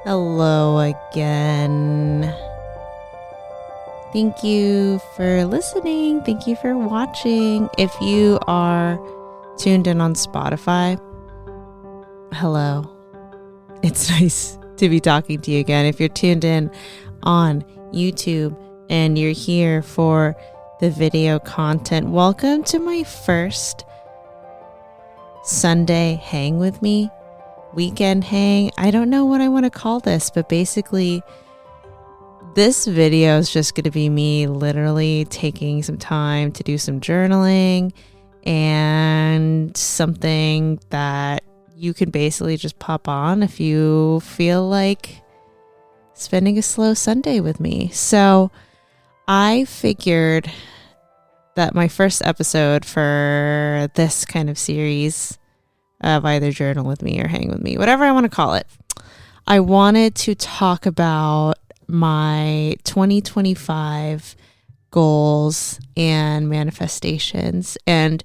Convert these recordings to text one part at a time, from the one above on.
Hello again. Thank you for listening. Thank you for watching. If you are tuned in on Spotify, hello. It's nice to be talking to you again. If you're tuned in on YouTube and you're here for the video content, welcome to my first Sunday hang with me. Weekend hang. I don't know what I want to call this, but basically this video is just going to be me literally taking some time to do some journaling and something that you can basically just pop on if you feel like spending a slow Sunday with me. So I figured that my first episode for this kind of series of either journal with me or hang with me, whatever I want to call it, I wanted to talk about my 2025 goals and manifestations. And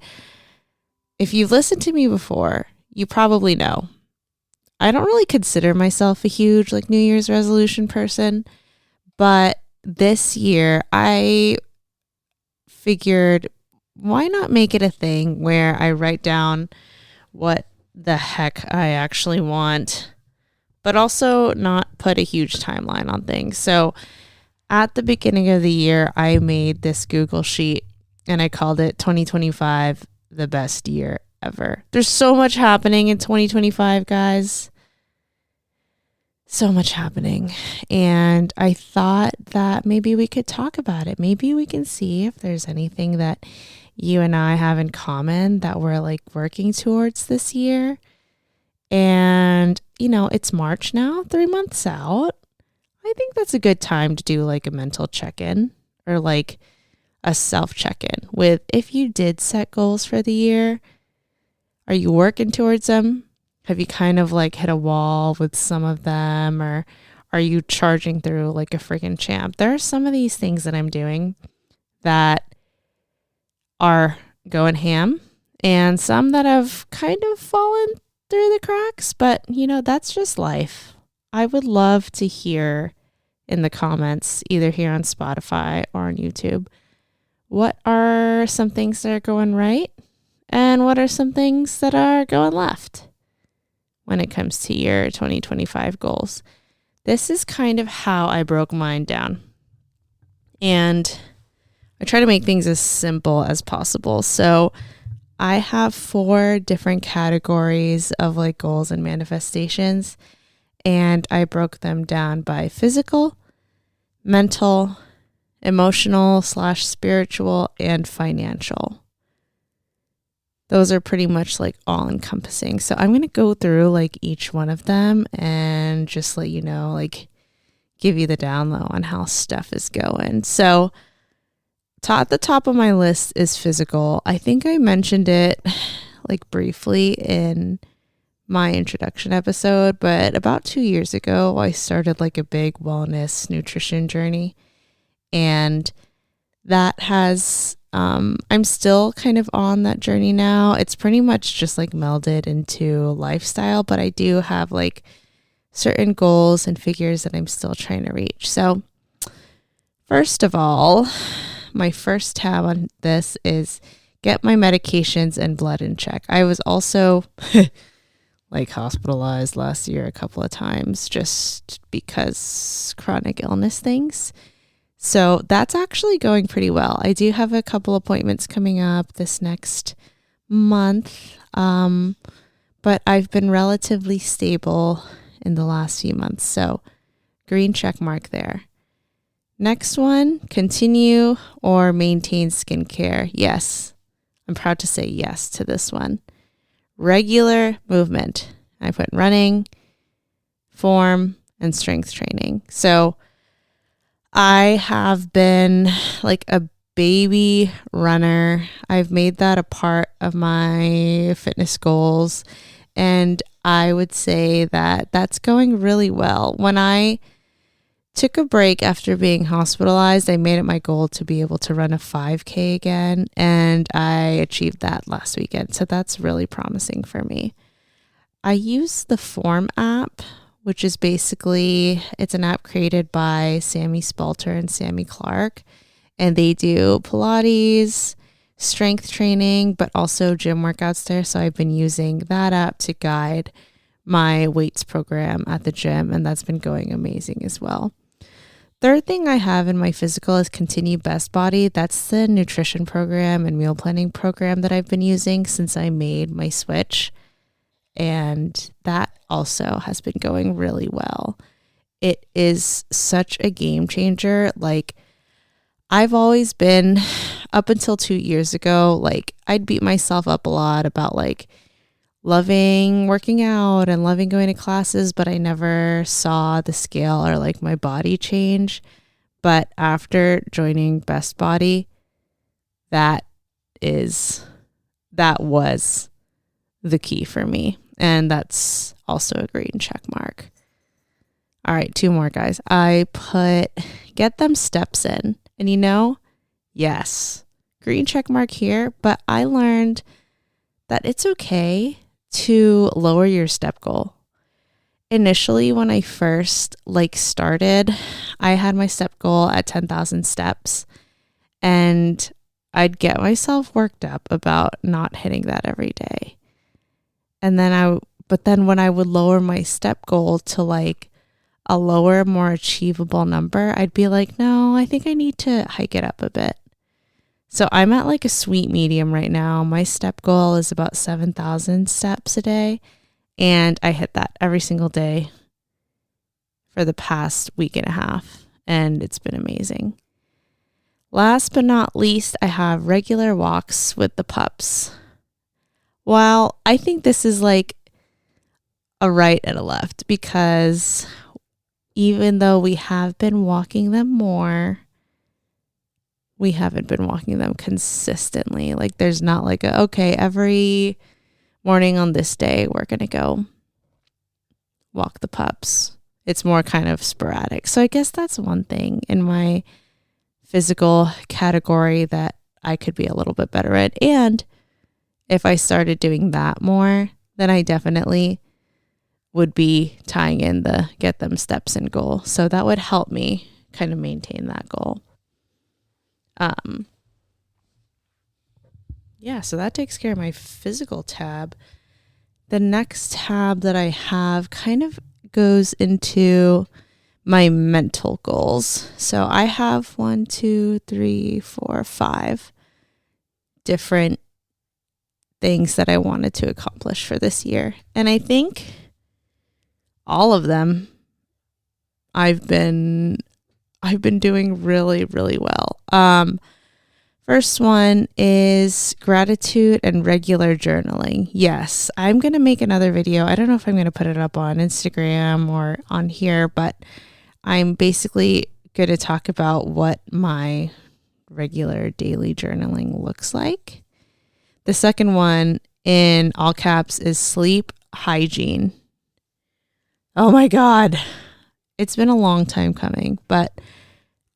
if you've listened to me before, you probably know I don't really consider myself a huge New Year's resolution person, but this year I figured why not make it a thing where I write down what the heck I actually want, but also not put a huge timeline on things. So at the beginning of the year, I made this Google sheet and I called it 2025, the best year ever. There's so much happening in 2025, guys. So much happening. And I thought that maybe we could talk about it. Maybe we can see if there's anything that you and I have in common that we're working towards this year. And, it's March now, 3 months out. I think that's a good time to do a mental check-in or a self check-in with if you did set goals for the year. Are you working towards them? Have you kind of hit a wall with some of them, or are you charging through like a freaking champ? There are some of these things that I'm doing that are going ham and some that have kind of fallen through the cracks, but that's just life. I would love to hear in the comments, either here on Spotify or on YouTube, what are some things that are going right and what are some things that are going left when it comes to your 2025 goals. This is kind of how I broke mine down. And I try to make things as simple as possible. So I have 4 different categories of goals and manifestations, and I broke them down by physical, mental, emotional / spiritual, and financial. Those are pretty much all encompassing. So I'm going to go through each one of them and just let you know, give you the down low on how stuff is going. So at the top of my list is physical. I think I mentioned it briefly in my introduction episode, but about 2 years ago, I started a big wellness nutrition journey. And that has, I'm still kind of on that journey now. It's pretty much just melded into lifestyle, but I do have certain goals and figures that I'm still trying to reach. So first of all, my first tab on this is get my medications and blood in check. I was also hospitalized last year a couple of times just because chronic illness things. So that's actually going pretty well. I do have a couple appointments coming up this next month, but I've been relatively stable in the last few months. So green check mark there. Next one, continue or maintain skincare. Yes, I'm proud to say yes to this one. Regular movement. I put running, form, and strength training. So I have been a baby runner. I've made that a part of my fitness goals. And I would say that that's going really well. When I took a break after being hospitalized, I made it my goal to be able to run a 5K again, and I achieved that last weekend. So that's really promising for me. I use the Form app which is basically, it's an app created by Sammy Spalter and Sammy Clark. And they do Pilates, strength training, but also gym workouts there. So I've been using that app to guide my weights program at the gym, and that's been going amazing as well. Third thing I have in my physical is Continue Best Body. That's the nutrition program and meal planning program that I've been using since I made my switch. And that also has been going really well. It is such a game changer. Like, I've always been, up until 2 years ago, like, I'd beat myself up a lot about like loving working out and loving going to classes, but I never saw the scale or like my body change. But after joining Best Body, that was the key for me. And that's also a green check mark. All right, 2 more, guys. I put get them steps in. And yes, green check mark here, but I learned that it's okay to lower your step goal. Initially, when I first started, I had my step goal at 10,000 steps, and I'd get myself worked up about not hitting that every day. And then when I would lower my step goal to like a lower, more achievable number, I'd be like, no, I think I need to hike it up a bit. So I'm at like a sweet medium right now. My step goal is about 7,000 steps a day, and I hit that every single day for the past week and a half, and it's been amazing. Last but not least, I have regular walks with the pups. While I think this is like a right and a left, because even though we have been walking them more, we haven't been walking them consistently. Like, there's not like okay, every morning on this day, we're going to go walk the pups. It's more kind of sporadic. So I guess that's one thing in my physical category that I could be a little bit better at. And if I started doing that more, then I definitely would be tying in the get them steps in goal. So that would help me kind of maintain that goal. So that takes care of my physical tab. The next tab that I have kind of goes into my mental goals. So I have 5 different things that I wanted to accomplish for this year. And I think all of them I've been doing really, really well. First one is gratitude and regular journaling. Yes, I'm going to make another video. I don't know if I'm going to put it up on Instagram or on here, but I'm basically going to talk about what my regular daily journaling looks like. The second one in all caps is sleep hygiene. Oh my God. It's been a long time coming, but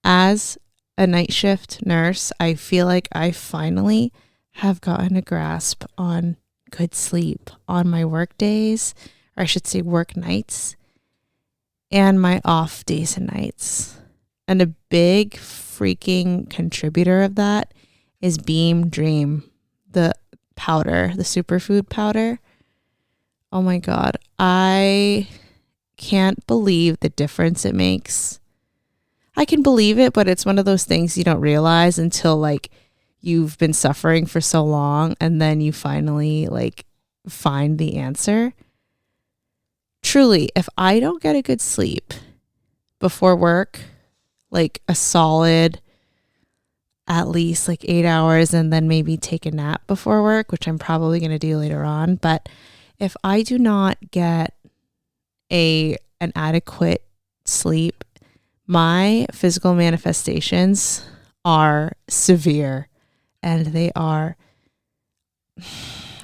as a night shift nurse, I feel like I finally have gotten a grasp on good sleep on my work days, or I should say work nights, and my off days and nights. And a big freaking contributor of that is Beam Dream, the powder, the superfood powder. Oh my God. I can't believe the difference it makes. I can believe it, but it's one of those things you don't realize until like you've been suffering for so long, and then you finally like find the answer. Truly, if I don't get a good sleep before work, like a solid at least like 8 hours, and then maybe take a nap before work, which I'm probably going to do later on. But if I do not get an adequate sleep, my physical manifestations are severe, and they are,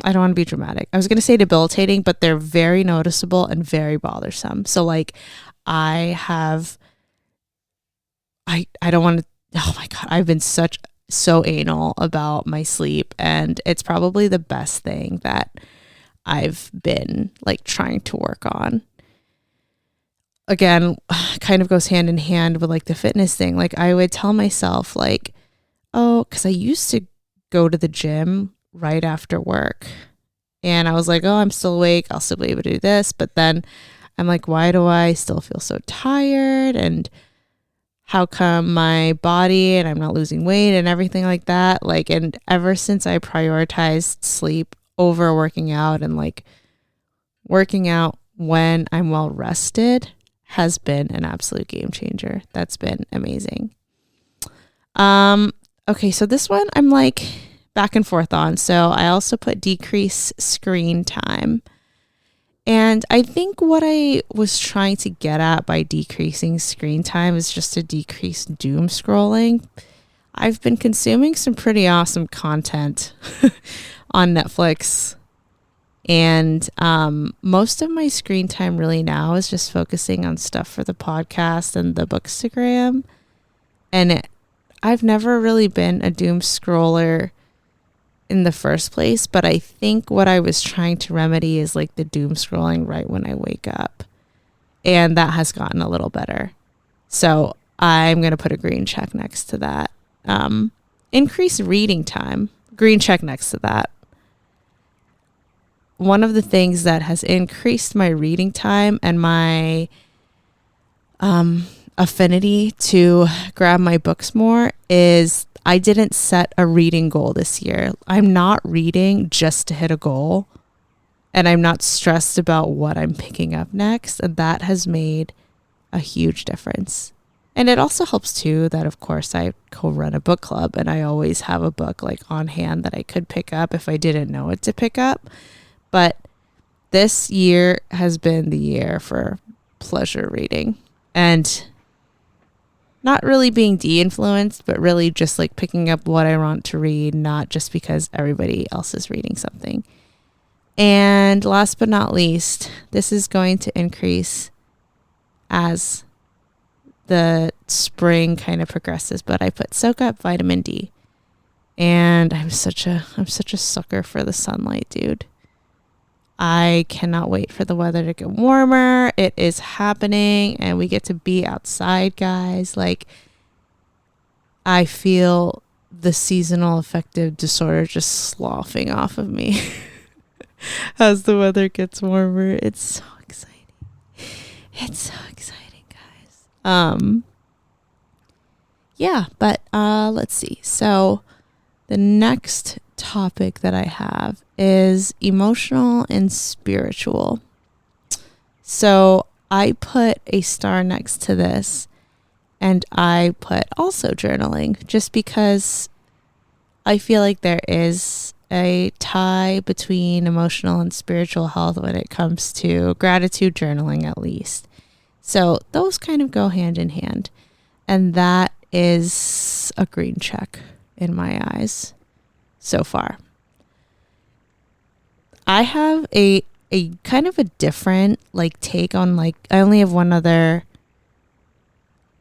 I don't want to be dramatic. I was going to say debilitating, but they're very noticeable and very bothersome. So like I don't want to, oh my God, I've been so anal about my sleep, and it's probably the best thing that I've been like trying to work on. again, kind of goes hand in hand with like the fitness thing. Like I would tell myself like, oh, because I used to go to the gym right after work. And I was like, oh, I'm still awake. I'll still be able to do this. But then I'm like, why do I still feel so tired? And how come my body and I'm not losing weight and everything like that? Like, and ever since I prioritized sleep over working out, and like working out when I'm well rested has been an absolute game changer. That's been amazing. Okay, so this one I'm like back and forth on. So I also put decrease screen time. And I think what I was trying to get at by decreasing screen time is just to decrease doom scrolling. I've been consuming some pretty awesome content on Netflix. And most of my screen time really now is just focusing on stuff for the podcast and the Bookstagram. And I've never really been a doom scroller in the first place, but I think what I was trying to remedy is like the doom scrolling right when I wake up. And that has gotten a little better. So I'm going to put a green check next to that. Increase reading time. Green check next to that. One of the things that has increased my reading time and my affinity to grab my books more is I didn't set a reading goal this year. I'm not reading just to hit a goal, and I'm not stressed about what I'm picking up next. And that has made a huge difference. And it also helps too that, of course, I co-run a book club, and I always have a book like on hand that I could pick up if I didn't know what to pick up. But this year has been the year for pleasure reading, and not really being de-influenced, but really just like picking up what I want to read, not just because everybody else is reading something. And last but not least, this is going to increase as the spring kind of progresses, but I put soak up vitamin D. And I'm such a sucker for the sunlight, dude. I cannot wait for the weather to get warmer. It is happening, and we get to be outside, guys. Like, I feel the seasonal affective disorder just sloughing off of me as the weather gets warmer. It's so exciting. It's so exciting, guys. Yeah, but let's see. So the next topic that I have is emotional and spiritual. So I put a star next to this, and I put also journaling, just because I feel like there is a tie between emotional and spiritual health when it comes to gratitude journaling, at least. So those kind of go hand in hand, and that is a green check in my eyes so far. I have a kind of a different like take on, like, I only have one other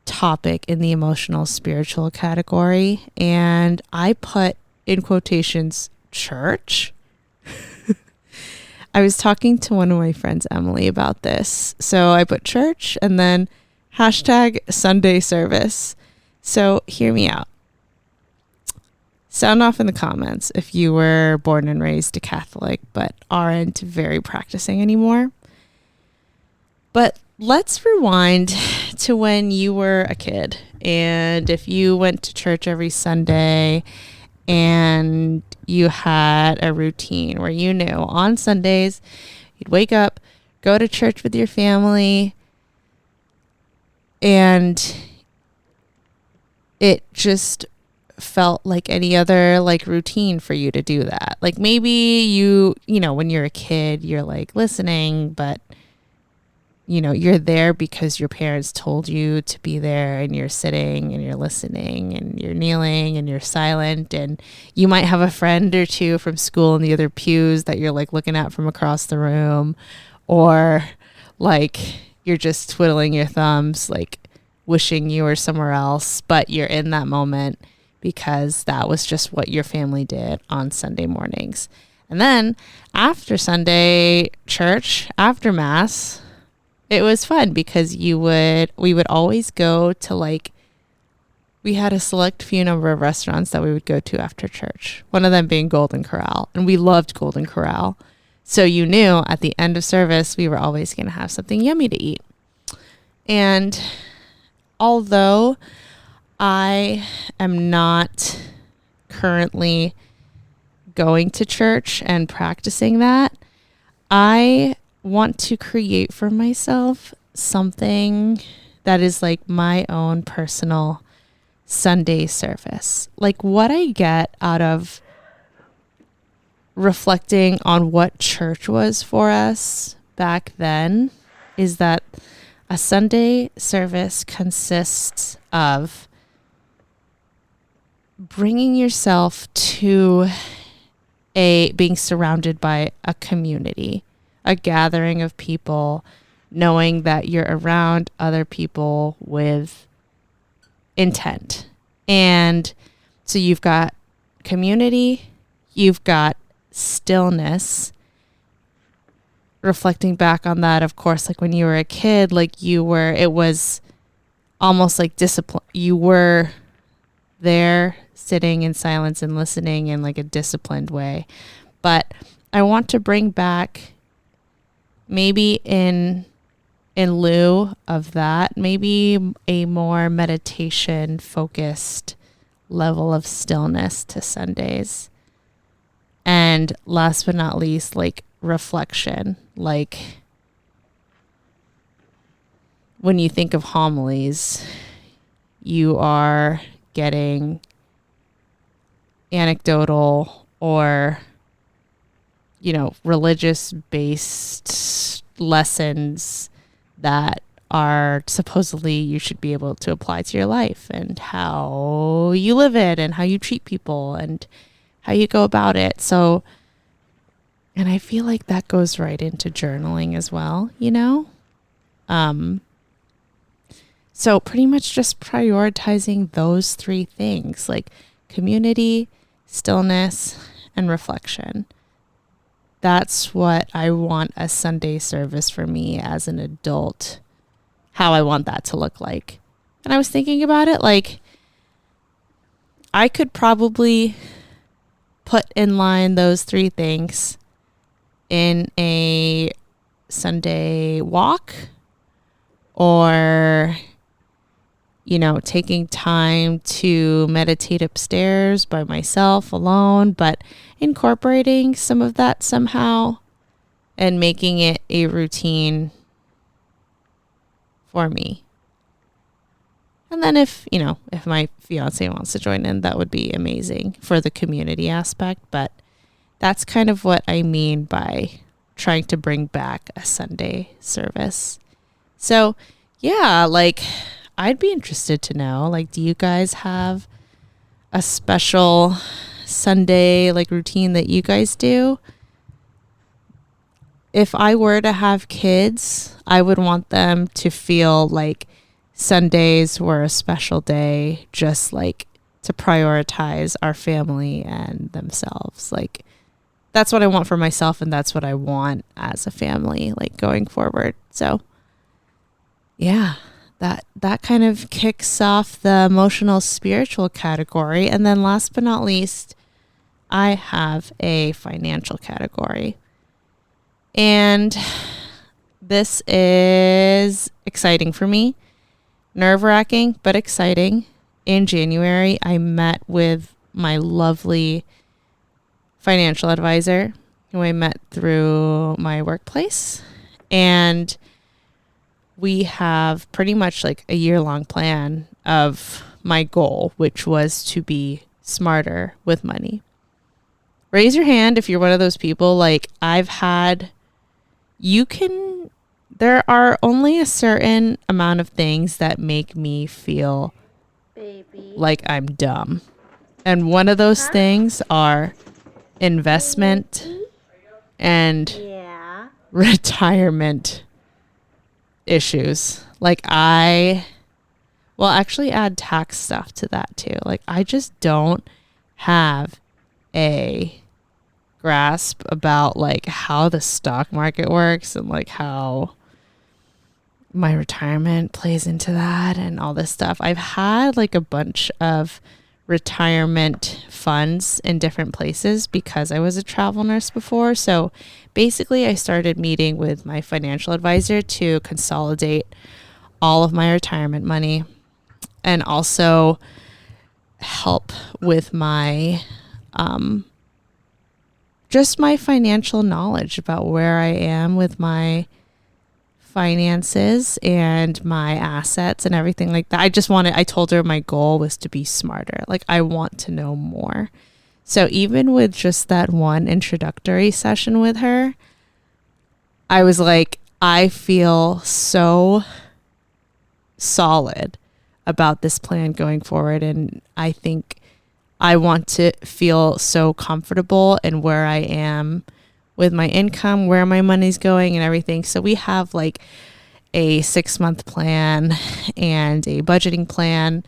topic in the emotional spiritual category, and I put in quotations church. I was talking to one of my friends, Emily, about this. So I put church and then hashtag Sunday service. So hear me out. Sound off in the comments if you were born and raised a Catholic but aren't very practicing anymore. But let's rewind to when you were a kid, and if you went to church every Sunday and you had a routine where you knew on Sundays you'd wake up, go to church with your family, and it just felt like any other like routine for you to do that. Like maybe you know, when you're a kid, you're like listening, but you know, you're there because your parents told you to be there, and you're sitting and you're listening and you're kneeling and you're silent, and you might have a friend or two from school in the other pews that you're like looking at from across the room, or like you're just twiddling your thumbs, like wishing you were somewhere else, but you're in that moment because that was just what your family did on Sunday mornings. And then after Sunday church, after Mass, it was fun because we would always go to like, we had a select few number of restaurants that we would go to after church, one of them being Golden Corral, and we loved Golden Corral. So you knew at the end of service, we were always going to have something yummy to eat. And although I am not currently going to church and practicing that, I want to create for myself something that is like my own personal Sunday service. Like what I get out of reflecting on what church was for us back then is that a Sunday service consists of bringing yourself to being surrounded by a community, a gathering of people, knowing that you're around other people with intent. And so you've got community, you've got stillness. Reflecting back on that, of course, like when you were a kid, like it was almost like discipline. You were there sitting in silence and listening in like a disciplined way. But I want to bring back, maybe in lieu of that, maybe a more meditation focused level of stillness to Sundays. And last but not least, like reflection. Like when you think of homilies, you are getting anecdotal or, religious based lessons that are supposedly you should be able to apply to your life and how you live it and how you treat people and how you go about it. So, and I feel like that goes right into journaling as well, So pretty much just prioritizing those three things, like community, stillness, and reflection. That's what I want a Sunday service for me as an adult, how I want that to look like. And I was thinking about it, like I could probably put in line those three things in a Sunday walk or, taking time to meditate upstairs by myself alone, but incorporating some of that somehow and making it a routine for me. And then if my fiance wants to join in, that would be amazing for the community aspect. But that's kind of what I mean by trying to bring back a Sunday service. So yeah, like I'd be interested to know, like, do you guys have a special Sunday like routine that you guys do? If I were to have kids, I would want them to feel like Sundays were a special day, just like to prioritize our family and themselves. Like that's what I want for myself, and that's what I want as a family, like going forward. So yeah, that kind of kicks off the emotional spiritual category. And then last but not least, I have a financial category. And this is exciting for me. Nerve-wracking, but exciting. In January, I met with my lovely financial advisor who I met through my workplace. And we have pretty much like a year-long plan of my goal, which was to be smarter with money. Raise your hand if you're one of those people. Like there are only a certain amount of things that make me feel like I'm dumb. And one of those things are investment and retirement issues. Like actually add tax stuff to that too. Like I just don't have a grasp about like how the stock market works and like how my retirement plays into that and all this stuff. I've had like a bunch of retirement funds in different places because I was a travel nurse before. So basically, I started meeting with my financial advisor to consolidate all of my retirement money and also help with my just my financial knowledge about where I am with my finances and my assets and everything like that. I told her my goal was to be smarter. Like, I want to know more. So even with just that one introductory session with her, I was like, I feel so solid about this plan going forward. And I think I want to feel so comfortable in where I am with my income, where my money's going and everything. So we have like a 6-month plan and a budgeting plan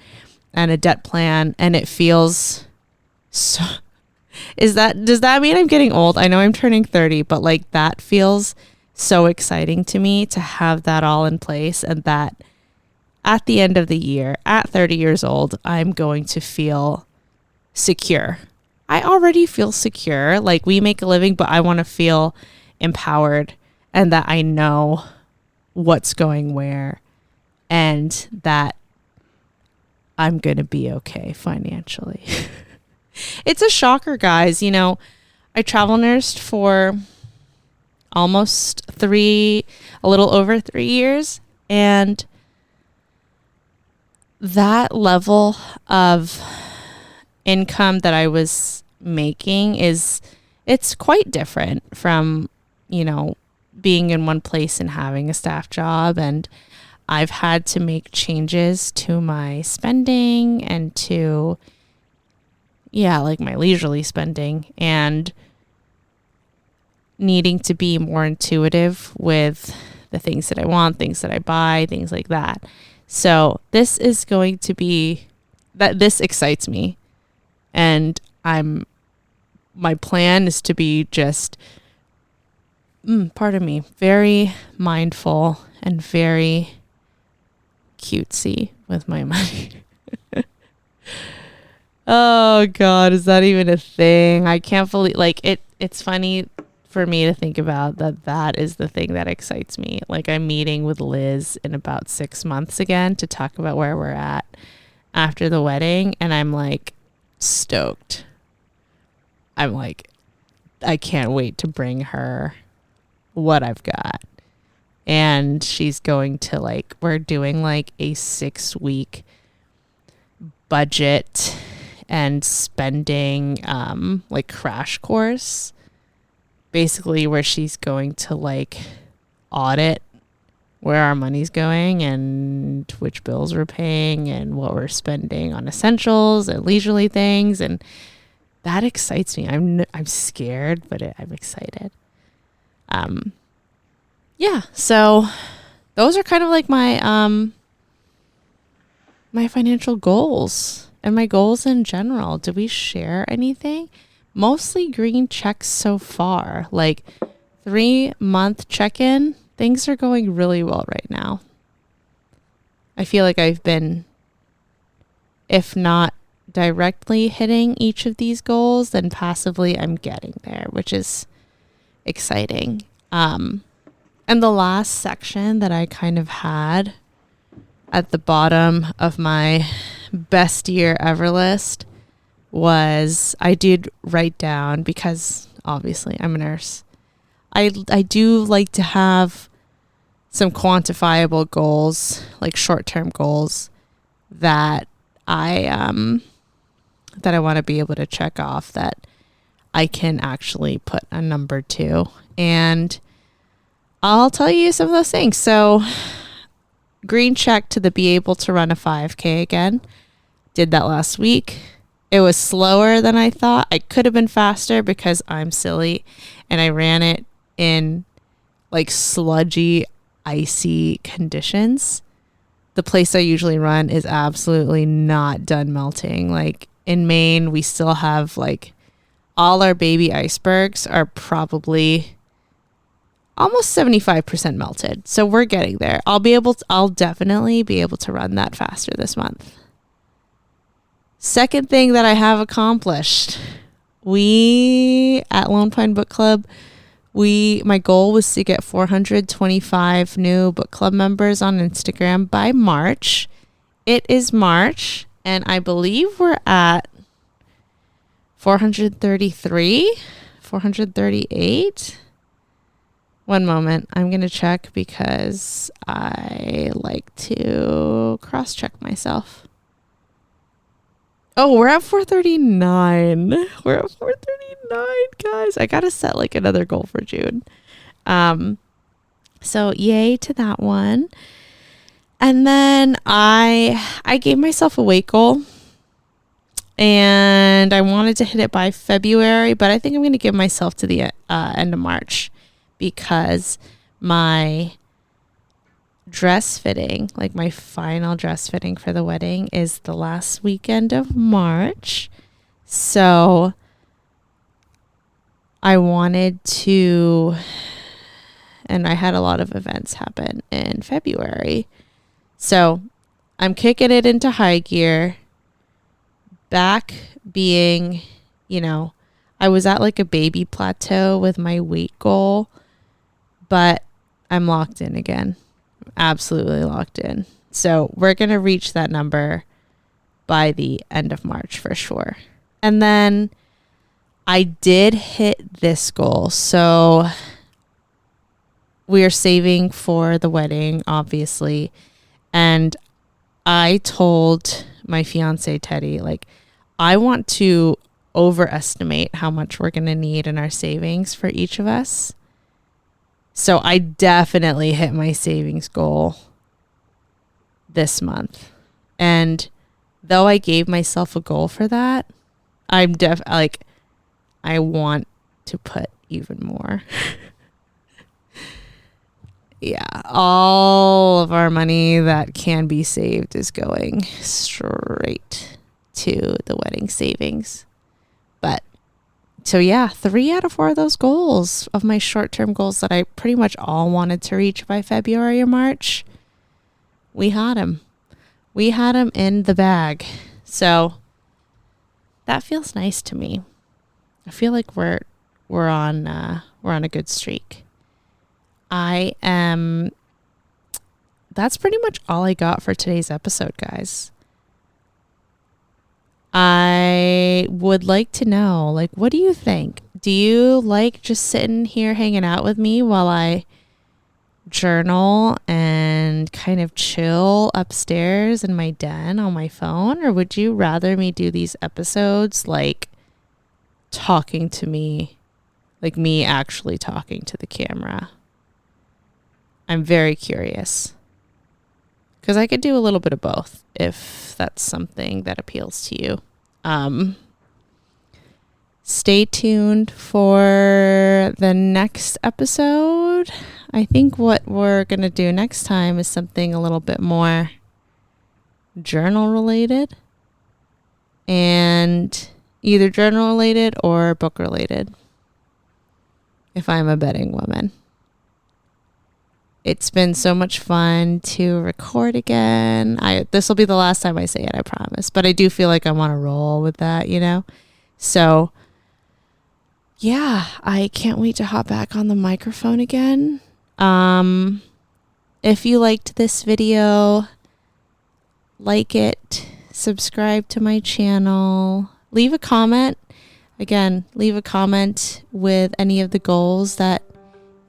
and a debt plan. And it feels so, does that mean I'm getting old? I know I'm turning 30, but like that feels so exciting to me to have that all in place, and that at the end of the year, at 30 years old, I'm going to feel secure. I already feel secure. Like, we make a living, but I want to feel empowered and that I know what's going where and that I'm going to be okay financially. It's a shocker, guys. You know, I travel nursed for almost a little over 3 years, and that level of income that I was making it's quite different from, you know, being in one place and having a staff job. And I've had to make changes to my spending and to, like my leisurely spending, and needing to be more intuitive with the things that I want, things that I buy, things like that. So this is going to be this excites me. And my plan is to be just, very mindful and very cutesy with my money. Oh God, is that even a thing? I can't believe, like, it's funny for me to think about that is the thing that excites me. Like, I'm meeting with Liz in about 6 months again to talk about where we're at after the wedding. And I'm like, stoked. I'm like, I can't wait to bring her what I've got. And she's going to, like, we're doing like a 6-week budget and spending like crash course, basically, where she's going to like audit where our money's going and which bills we're paying and what we're spending on essentials and leisurely things. And that excites me. I'm scared, but I'm excited. So those are kind of like my my financial goals and my goals in general. Do we share anything? Mostly green checks so far. Like 3-month check-in. Things are going really well right now. I feel like I've been, if not directly hitting each of these goals, then passively I'm getting there, which is exciting. And the last section that I kind of had at the bottom of my best year ever list was, I did write down, because obviously I'm a nurse, I do like to have some quantifiable goals, like short-term goals that I want to be able to check off, that I can actually put a number to. And I'll tell you some of those things. So, green check to be able to run a 5K again. Did that last week. It was slower than I thought. I could have been faster because I'm silly, and I ran it in like sludgy, icy conditions. The place I usually run is absolutely not done melting. Like in Maine, we still have like all our baby icebergs are probably almost 75% melted. So we're getting there. I'll definitely be able to run that faster this month. Second thing that I have accomplished, we at Lone Pine Book Club, my goal was to get 425 new book club members on Instagram by March. It is March, and I believe we're at 433, 438. One moment. I'm going to check because I like to cross-check myself. Oh, we're at 439. We're at 439, guys. I got to set like another goal for June. So yay to that one. And then I gave myself a weight goal. And I wanted to hit it by February, but I think I'm going to give myself to the end of March because my dress fitting, like my final dress fitting for the wedding, is the last weekend of March. So I wanted to, and I had a lot of events happen in February. So I'm kicking it into high gear. Back being, I was at like a baby plateau with my weight goal, but I'm locked in again. Absolutely locked in. So we're going to reach that number by the end of March for sure. And then I did hit this goal. So we are saving for the wedding, obviously. And I told my fiance, Teddy, like, I want to overestimate how much we're going to need in our savings for each of us. So I definitely hit my savings goal this month. And though I gave myself a goal for that, I want to put even more. Yeah, all of our money that can be saved is going straight to the wedding savings. But so yeah, 3 out of 4 of those goals of my short-term goals that I pretty much all wanted to reach by February or March, we had them. We had them in the bag. So that feels nice to me. I feel like we're on a good streak. That's pretty much all I got for today's episode, guys. I would like to know, like, what do you think? Do you like just sitting here hanging out with me while I journal and kind of chill upstairs in my den on my phone? Or would you rather me do these episodes like talking to me, like me actually talking to the camera? I'm very curious. Because I could do a little bit of both if that's something that appeals to you. Stay tuned for the next episode. I think what we're going to do next time is something a little bit more journal related. And either journal related or book related. If I'm a betting woman. It's been so much fun to record again. This will be the last time I say it, I promise. But I do feel like I want to roll with that, So, yeah, I can't wait to hop back on the microphone again. If you liked this video, like it, subscribe to my channel, leave a comment. Again, leave a comment with any of the goals that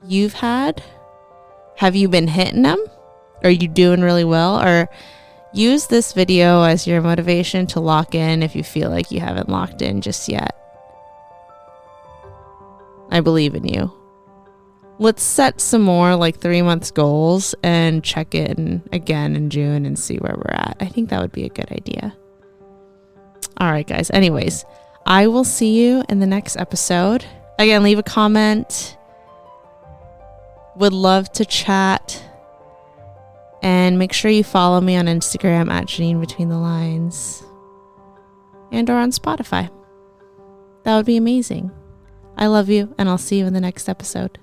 you've had. Have you been hitting them? Are you doing really well? Or use this video as your motivation to lock in if you feel like you haven't locked in just yet. I believe in you. Let's set some more like 3 months goals and check in again in June and see where we're at. I think that would be a good idea. All right, guys. Anyways, I will see you in the next episode. Again, leave a comment. Would love to chat. And make sure you follow me on Instagram at Janine Between the Lines. And or on Spotify. That would be amazing. I love you, and I'll see you in the next episode.